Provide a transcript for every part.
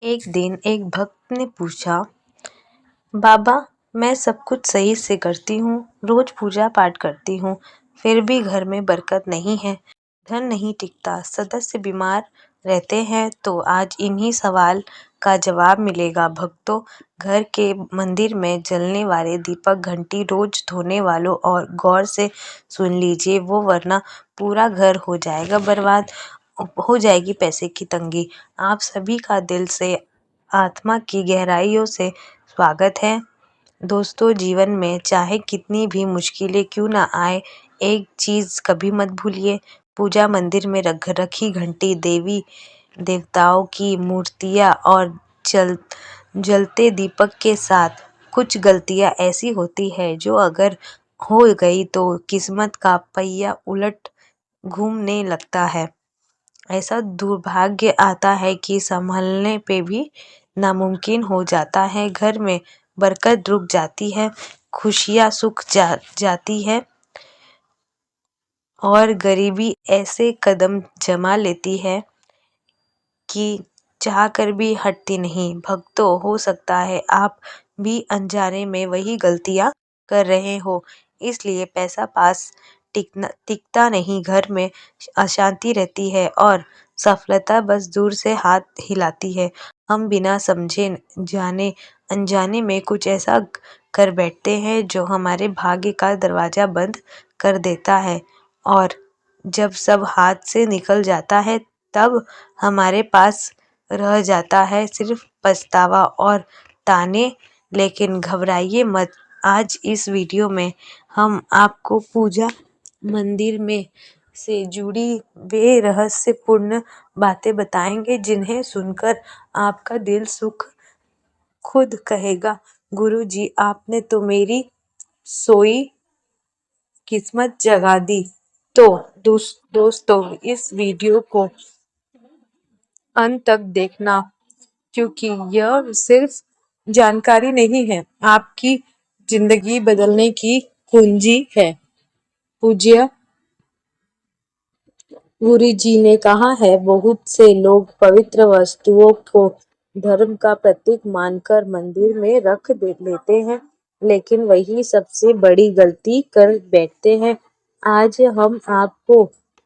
एक दिन एक भक्त ने पूछा, बाबा, मैं सब कुछ सही से करती हूँ, रोज पूजा पाठ करती हूँ, फिर भी घर में बरकत नहीं है, धन नहीं टिकता, सदस्य बीमार रहते हैं। तो आज इन्हीं सवाल का जवाब मिलेगा भक्तों। घर के मंदिर में जलने वाले दीपक, घंटी रोज धोने वालों और गौर से सुन लीजिए वो, वरना पूरा घर हो जाएगा बर्बाद, हो जाएगी पैसे की तंगी। आप सभी का दिल से, आत्मा की गहराइयों से स्वागत है। दोस्तों, जीवन में चाहे कितनी भी मुश्किलें क्यों ना आए, एक चीज कभी मत भूलिए, पूजा मंदिर में रखी घंटी, देवी देवताओं की मूर्तियां और जलते दीपक के साथ कुछ गलतियां ऐसी होती है जो अगर हो गई तो किस्मत का पहिया उलट घूमने लगता है। ऐसा दुर्भाग्य आता है कि संभलने पे भी नामुमकिन हो जाता है। घर में बरकत रुक जाती है, खुशियां सूख जाती है और गरीबी ऐसे कदम जमा लेती है कि चाह कर भी हटती नहीं। भक्तों, हो सकता है आप भी अनजाने में वही गलतियां कर रहे हो, इसलिए पैसा पास टिकता नहीं, घर में अशांति रहती है और सफलता बस दूर से हाथ हिलाती है। हम बिना समझे जाने अनजाने में कुछ ऐसा कर बैठते हैं जो हमारे भाग्य का दरवाजा बंद कर देता है, और जब सब हाथ से निकल जाता है तब हमारे पास रह जाता है सिर्फ पछतावा और ताने। लेकिन घबराइए मत, आज इस वीडियो में हम आपको पूजा मंदिर में से जुड़ी वे रहस्यपूर्ण बातें बताएंगे जिन्हें सुनकर आपका दिल सुख खुद कहेगा, गुरुजी, आपने तो मेरी सोई किस्मत जगा दी। तो दोस्तों, इस वीडियो को अंत तक देखना, क्योंकि यह सिर्फ जानकारी नहीं है, आपकी जिंदगी बदलने की कुंजी है। पूज्य गुरु जी ने कहा है, बहुत से लोग पवित्र वस्तुओं को धर्म का प्रतीक मानकर मंदिर में रख लेते हैं, लेकिन वही सबसे बड़ी गलती कर बैठते हैं। आज हम आपको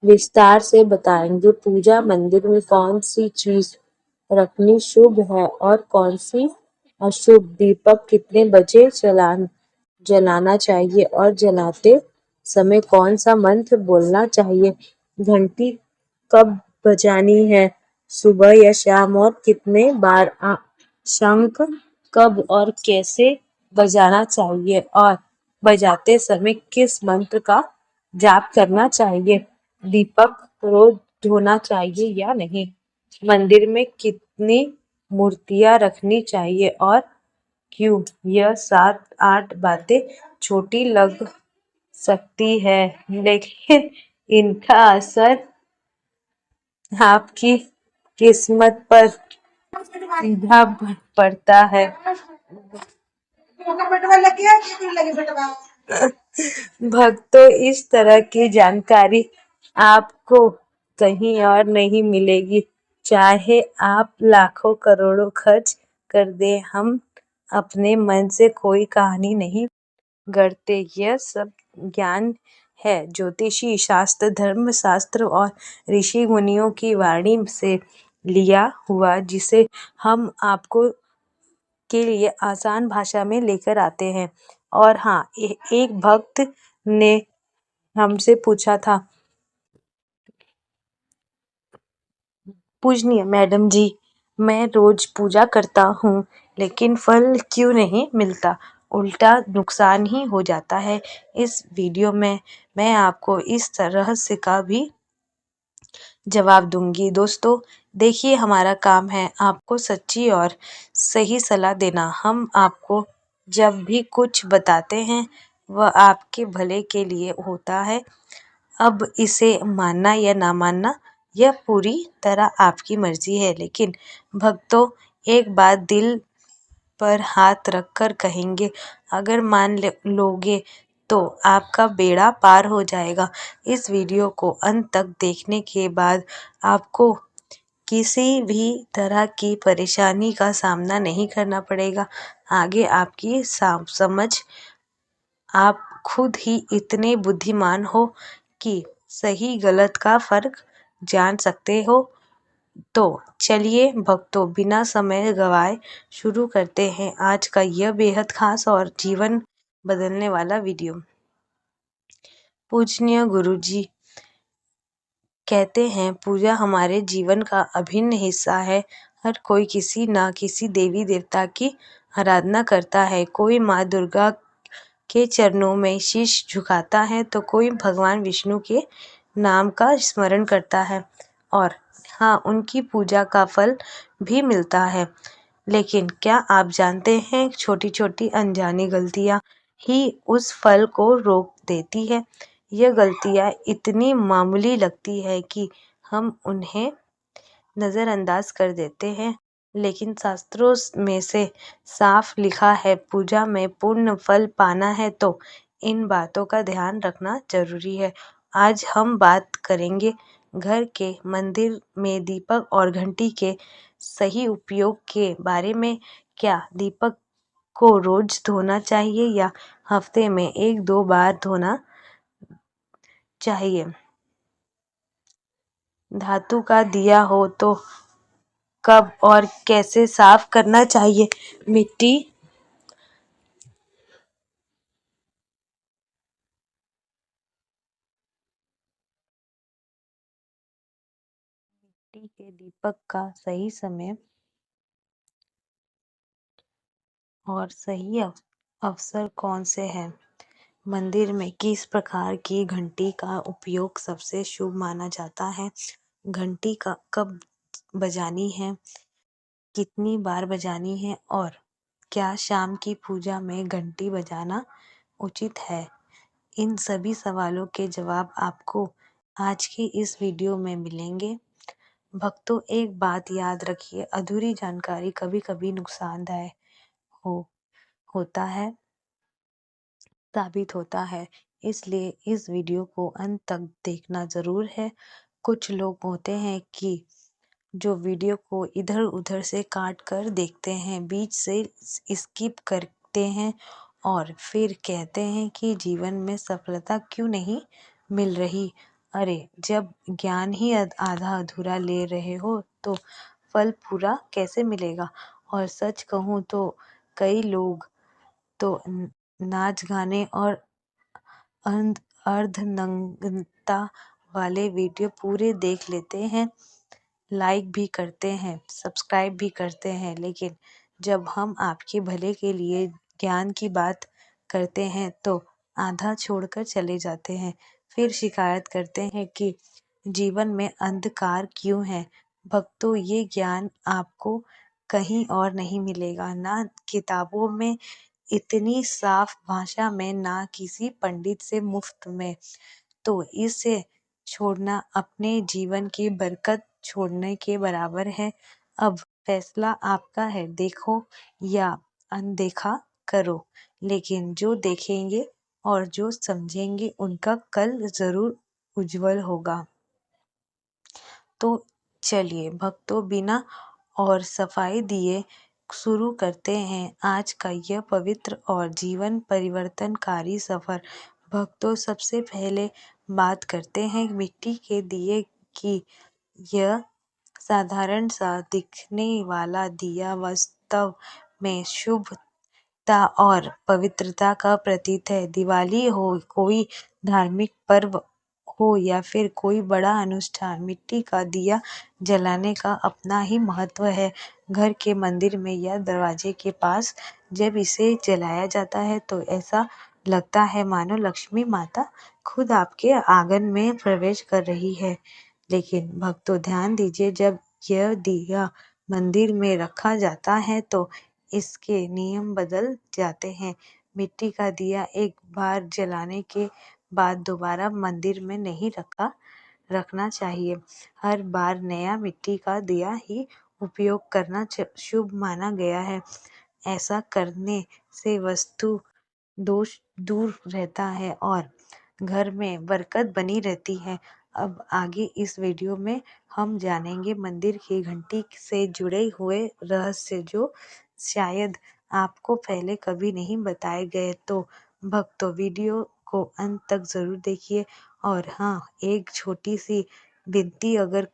विस्तार से बताएंगे पूजा मंदिर में कौन सी चीज रखनी शुभ है और कौन सी अशुभ, दीपक कितने बजे जलाना चाहिए और जलाते समय कौन सा मंत्र बोलना चाहिए, घंटी कब बजानी है, सुबह या शाम, और कितने बार, शंख कब और कैसे बजाना चाहिए, और बजाते समय किस मंत्र का जाप करना चाहिए, दीपक रोज धोना चाहिए या नहीं, मंदिर में कितनी मूर्तियां रखनी चाहिए और क्यों। यह 7-8 बातें छोटी लग सकती है, लेकिन इनका असर आपकी किस्मत पर सीधा पड़ता है। भक्तों, इस तरह की जानकारी आपको कहीं और नहीं मिलेगी, चाहे आप लाखों करोड़ों खर्च कर दें। हम अपने मन से कोई कहानी नहीं गढ़ते, यह सब ज्ञान है ज्योतिषी शास्त्र, धर्म शास्त्र और ऋषि मुनियों की वाणी से लिया हुआ, जिसे हम आपको के लिए आसान भाषा में लेकर आते हैं। और हाँ, एक भक्त ने हमसे पूछा था, पूजनीय मैडम जी, मैं रोज पूजा करता हूँ लेकिन फल क्यों नहीं मिलता, उल्टा नुकसान ही हो जाता है। इस वीडियो में मैं आपको इस रहस्य का भी जवाब दूंगी। दोस्तों, देखिए, हमारा काम है आपको सच्ची और सही सलाह देना। हम आपको जब भी कुछ बताते हैं वह आपके भले के लिए होता है। अब इसे मानना या ना मानना यह पूरी तरह आपकी मर्जी है, लेकिन भक्तों, एक बात दिल पर हाथ रखकर कहेंगे, अगर मान लोगे तो आपका बेड़ा पार हो जाएगा। इस वीडियो को अंत तक देखने के बाद आपको किसी भी तरह की परेशानी का सामना नहीं करना पड़ेगा। आगे आपकी समझ, आप खुद ही इतने बुद्धिमान हो कि सही गलत का फर्क जान सकते हो। तो चलिए भक्तों, बिना समय गवाए शुरू करते हैं आज का यह बेहद खास और जीवन बदलने वाला वीडियो। पूजनीय गुरुजी कहते हैं, पूजा हमारे जीवन का अभिन्न हिस्सा है। हर कोई किसी न किसी देवी देवता की आराधना करता है। कोई माँ दुर्गा के चरणों में शीश झुकाता है तो कोई भगवान विष्णु के नाम का स्मरण करता है और हाँ, उनकी पूजा का फल भी मिलता है। लेकिन क्या आप जानते हैं, छोटी छोटी अनजानी गलतियाँ ही उस फल को रोक देती है। यह गलतियाँ इतनी मामूली लगती है कि हम उन्हें नज़रअंदाज कर देते हैं, लेकिन शास्त्रों में से साफ लिखा है, पूजा में पूर्ण फल पाना है तो इन बातों का ध्यान रखना जरूरी है। आज हम बात करेंगे घर के मंदिर में दीपक और घंटी के सही उपयोग के बारे में। क्या दीपक को रोज धोना चाहिए या हफ्ते में 1-2 बार धोना चाहिए? धातु का दिया हो तो कब और कैसे साफ करना चाहिए? मिट्टी के दीपक का सही समय और सही अवसर कौन से हैं? मंदिर में किस प्रकार की घंटी का उपयोग सबसे शुभ माना जाता है? घंटी का कब बजानी है, कितनी बार बजानी है और क्या शाम की पूजा में घंटी बजाना उचित है? इन सभी सवालों के जवाब आपको आज की इस वीडियो में मिलेंगे। भक्तों, एक बात याद रखिए, अधूरी जानकारी कभी कभी नुकसानदायक हो होता है साबित होता है, इसलिए इस वीडियो को अंत तक देखना जरूर है। कुछ लोग होते हैं कि जो वीडियो को इधर उधर से काट कर देखते हैं, बीच से स्किप करते हैं और फिर कहते हैं कि जीवन में सफलता क्यों नहीं मिल रही। अरे, जब ज्ञान ही आधा अधूरा ले रहे हो तो फल पूरा कैसे मिलेगा? और सच कहूँ तो कई लोग तो नाच गाने और अर्धनग्नता वाले वीडियो पूरे देख लेते हैं, लाइक भी करते हैं, सब्सक्राइब भी करते हैं, लेकिन जब हम आपके भले के लिए ज्ञान की बात करते हैं तो आधा छोड़कर चले जाते हैं। फिर शिकायत करते हैं कि जीवन में अंधकार क्यों है। भक्तों, ये ज्ञान आपको कहीं और नहीं मिलेगा, ना किताबों में इतनी साफ भाषा में, ना किसी पंडित से मुफ्त में। तो इसे छोड़ना अपने जीवन की बरकत छोड़ने के बराबर है। अब फैसला आपका है, देखो या अनदेखा करो, लेकिन जो देखेंगे और जो समझेंगे उनका कल जरूर उज्जवल होगा। तो चलिए भक्तों, बिना और सफाई दिए शुरू करते हैं आज का यह पवित्र और जीवन परिवर्तनकारी सफर। भक्तों, सबसे पहले बात करते हैं मिट्टी के दिए की। यह साधारण सा दिखने वाला दिया वास्तव में शुभता और पवित्रता का प्रतीक है। दिवाली हो, कोई धार्मिक पर्व हो या फिर कोई बड़ा अनुष्ठान, मिट्टी का दिया जलाने का अपना ही महत्व है। घर के मंदिर में या दरवाजे के पास जब इसे जलाया जाता है तो ऐसा लगता है मानो लक्ष्मी माता खुद आपके आंगन में प्रवेश कर रही है। लेकिन भक्तों, ध्यान दीजिए, जब यह दिया मंदिर में रखा जाता है तो इसके नियम बदल जाते हैं। मिट्टी का दिया एक बार जलाने के बाद दोबारा मंदिर में नहीं रखना चाहिए। हर बार नया मिट्टी का दिया ही उपयोग करना शुभ माना गया है। ऐसा करने से वस्तु दोष दूर रहता है और घर में बरकत बनी रहती है। अब आगे इस वीडियो में हम जानेंगे मंदिर की घंटी से जुड़े हुए रहस्य जो शायद आपको पहले कभी नहीं बताए गए। तो भक्तों, वीडियो को अंत तक ज़रूर देखिए। और हाँ, एक छोटी सी विनती, अगर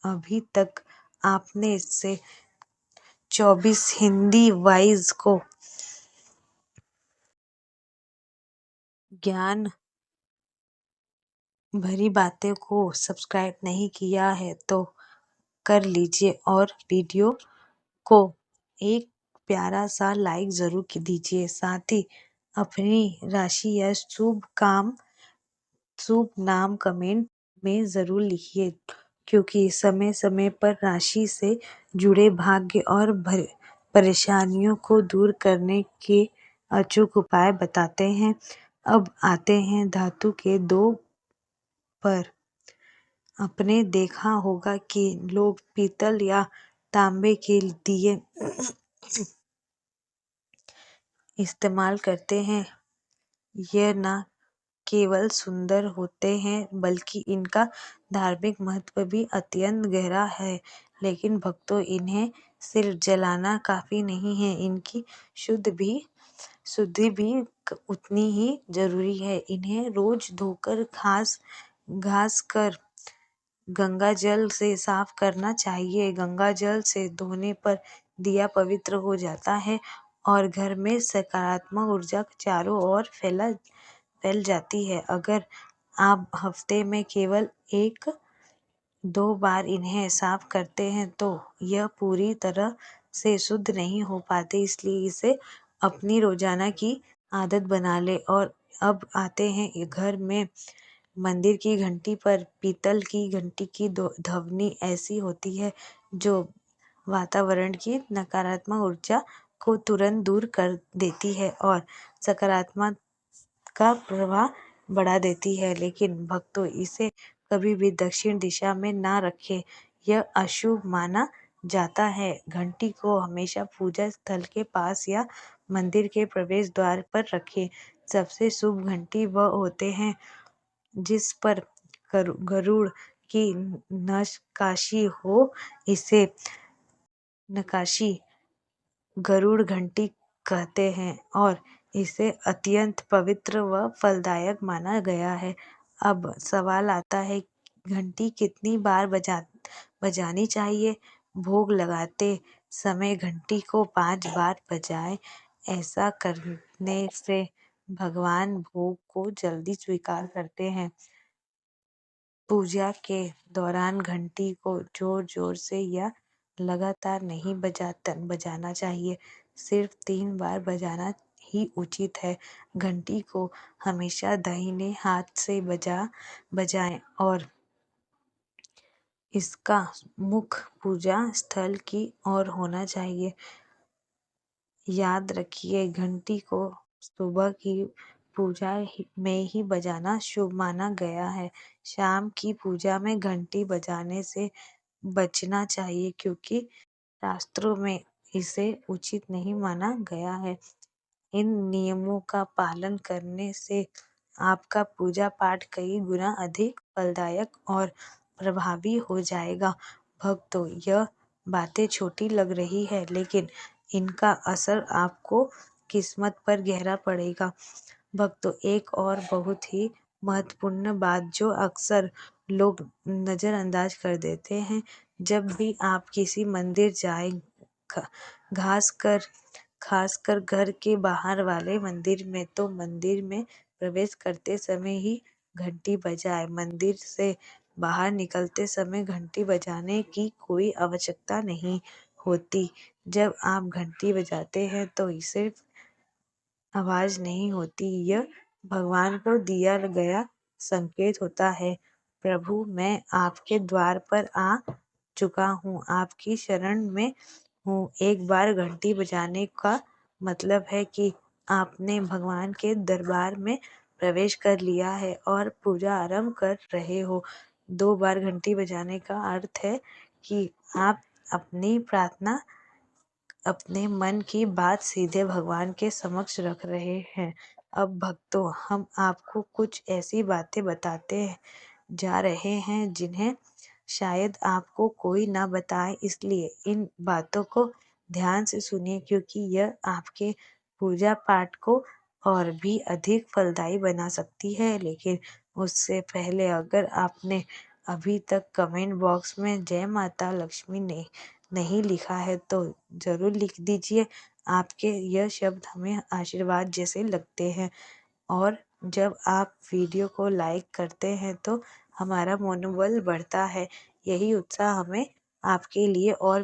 अभी तक आपने इससे 24 हिंदी वाइज को ज्ञान भरी बातें को सब्सक्राइब नहीं किया है तो कर लीजिए और वीडियो को एक प्यारा सा लाइक ज़रूर दीजिए। साथ ही अपनी राशि या शुभ नाम कमेंट में ज़रूर लिखिए, क्योंकि समय समय पर राशि से जुड़े भाग्य और परेशानियों को दूर करने के अचूक उपाय बताते हैं। अब आते हैं धातु के दो पर। आपने देखा होगा कि लोग पीतल या तांबे के दिए इस्तेमाल करते हैं। यह न केवल सुंदर होते हैं बल्कि इनका धार्मिक महत्व भी अत्यंत गहरा है। लेकिन भक्तों, इन्हें सिर्फ जलाना काफी नहीं है, इनकी शुद्धि भी उतनी ही जरूरी है। इन्हें रोज धोकर घास कर गंगा जल से साफ करना चाहिए। गंगा जल से धोने पर दिया पवित्र हो जाता है और घर में सकारात्मक ऊर्जा चारों ओर फैल जाती है। अगर आप हफ्ते में केवल 1-2 बार इन्हें साफ करते हैं तो यह पूरी तरह से शुद्ध नहीं हो पाते, इसलिए इसे अपनी रोजाना की आदत बना ले। और अब आते हैं घर में मंदिर की घंटी पर। पीतल की घंटी की ध्वनि ऐसी होती है जो वातावरण की नकारात्मक ऊर्जा को तुरंत दूर कर देती है और सकारात्मक का प्रवाह बढ़ा देती है। लेकिन भक्तों, इसे कभी भी दक्षिण दिशा में ना रखें, यह अशुभ माना जाता है। घंटी को हमेशा पूजा स्थल के पास या मंदिर के प्रवेश द्वार पर रखें। सबसे शुभ घंटी वह होते हैं जिस पर गरुड़ की नक्काशी हो। इसे नक्काशी गरुड़ घंटी कहते हैं और इसे अत्यंत पवित्र व फलदायक माना गया है। अब सवाल आता है, घंटी कितनी बार बजानी चाहिए? भोग लगाते समय घंटी को 5 बार बजाएं। ऐसा करने से भगवान भोग को जल्दी स्वीकार करते हैं। पूजा के दौरान घंटी को जोर जोर से या लगातार नहीं बजाना चाहिए, सिर्फ 3 बार बजाना ही उचित है। घंटी को हमेशा दाहिने हाथ से बजाएं और इसका मुख पूजा स्थल की ओर होना चाहिए। याद रखिए, घंटी को सुबह की पूजा में ही बजाना शुभ माना गया है। शाम की पूजा में घंटी बजाने से बचना चाहिए, क्योंकि शास्त्रों में इसे उचित नहीं माना गया है। इन नियमों का पालन करने से आपका पूजा पाठ कई गुना अधिक फलदायक और प्रभावी हो जाएगा। भक्तों, यह बातें छोटी लग रही है, लेकिन इनका असर आपको किस्मत पर गहरा पड़ेगा। भक्तों, एक और बहुत ही महत्वपूर्ण बात जो अक्सर लोग नजरअंदाज कर देते हैं, जब भी आप किसी मंदिर जाएं, खासकर घर के बाहर वाले मंदिर में, तो मंदिर में प्रवेश करते समय ही घंटी बजाएं। मंदिर से बाहर निकलते समय घंटी बजाने की कोई आवश्यकता नहीं होती। जब आप घंटी बजाते हैं तो सिर्फ आवाज नहीं होती, यह भगवान को दिया गया संकेत होता है। प्रभु, मैं आपके द्वार पर आ चुका हूँ, आपकी शरण में हूँ। एक बार घंटी बजाने का मतलब है कि आपने भगवान के दरबार में प्रवेश कर लिया है और पूजा आरंभ कर रहे हो। 2 बार घंटी बजाने का अर्थ है कि आप अपनी प्रार्थना, अपने मन की बात सीधे भगवान के समक्ष रख रहे हैं। अब भक्तों, हम आपको कुछ ऐसी बातें बताते हैं जा रहे हैं जिन्हें शायद आपको कोई ना बताए, इसलिए इन बातों को ध्यान से सुनिए क्योंकि यह आपके पूजा पाठ को और भी अधिक फलदायी बना सकती है। लेकिन उससे पहले अगर आपने अभी तक कमेंट बॉक्स में जय माता लक्ष्मी ने नहीं लिखा है तो ज़रूर लिख दीजिए। आपके यह शब्द हमें आशीर्वाद जैसे लगते हैं और जब आप वीडियो को लाइक करते हैं तो हमारा मनोबल बढ़ता है। यही उत्साह हमें आपके लिए और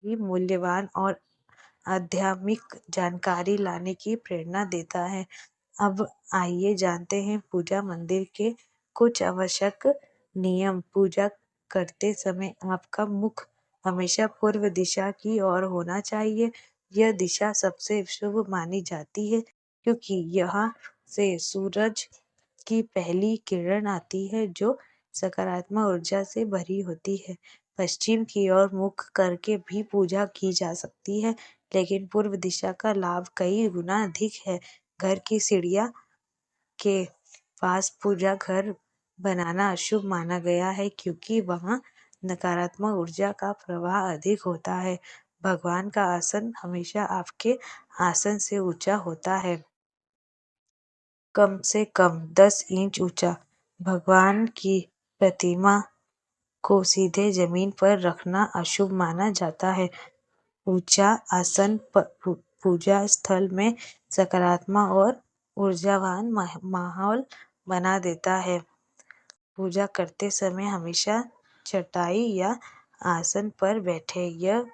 भी मूल्यवान और आध्यात्मिक जानकारी लाने की प्रेरणा देता है। अब आइए जानते हैं पूजा मंदिर के कुछ आवश्यक नियम। पूजा करते समय आपका मुख हमेशा पूर्व दिशा की ओर होना चाहिए। यह दिशा सबसे शुभ मानी जाती है क्योंकि यहाँ से सूरज की पहली किरण आती है जो सकारात्मक ऊर्जा से भरी होती है। पश्चिम की ओर मुख करके भी पूजा की जा सकती है, लेकिन पूर्व दिशा का लाभ कई गुना अधिक है। घर की सीढ़ियाँ के पास पूजा घर बनाना अशुभ माना गया है क्योंकि वहाँ नकारात्मक ऊर्जा का प्रवाह अधिक होता है। भगवान का आसन हमेशा आपके आसन से ऊंचा होता है, कम से कम 10 इंच ऊंचा। भगवान की प्रतिमा को सीधे जमीन पर रखना अशुभ माना जाता है। ऊंचा आसन पूजा स्थल में सकारात्मक और ऊर्जावान माहौल बना देता है। पूजा करते समय हमेशा चटाई या आसन पर बैठे। यह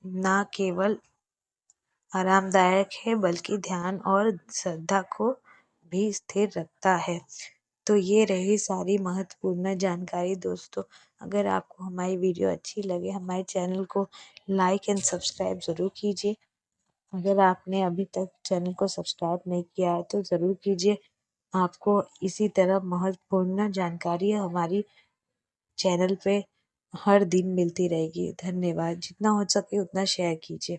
न केवल आरामदायक है बल्कि ध्यान और श्रद्धा को भी स्थिर रखता है। तो ये रही सारी महत्वपूर्ण जानकारी दोस्तों। अगर आपको हमारी वीडियो अच्छी लगे हमारे चैनल को लाइक एंड सब्सक्राइब ज़रूर कीजिए। अगर आपने अभी तक चैनल को सब्सक्राइब नहीं किया है तो ज़रूर कीजिए। आपको इसी तरह महत्वपूर्ण जानकारी हमारी चैनल पे हर दिन मिलती रहेगी। धन्यवाद। जितना हो सके उतना शेयर कीजिए।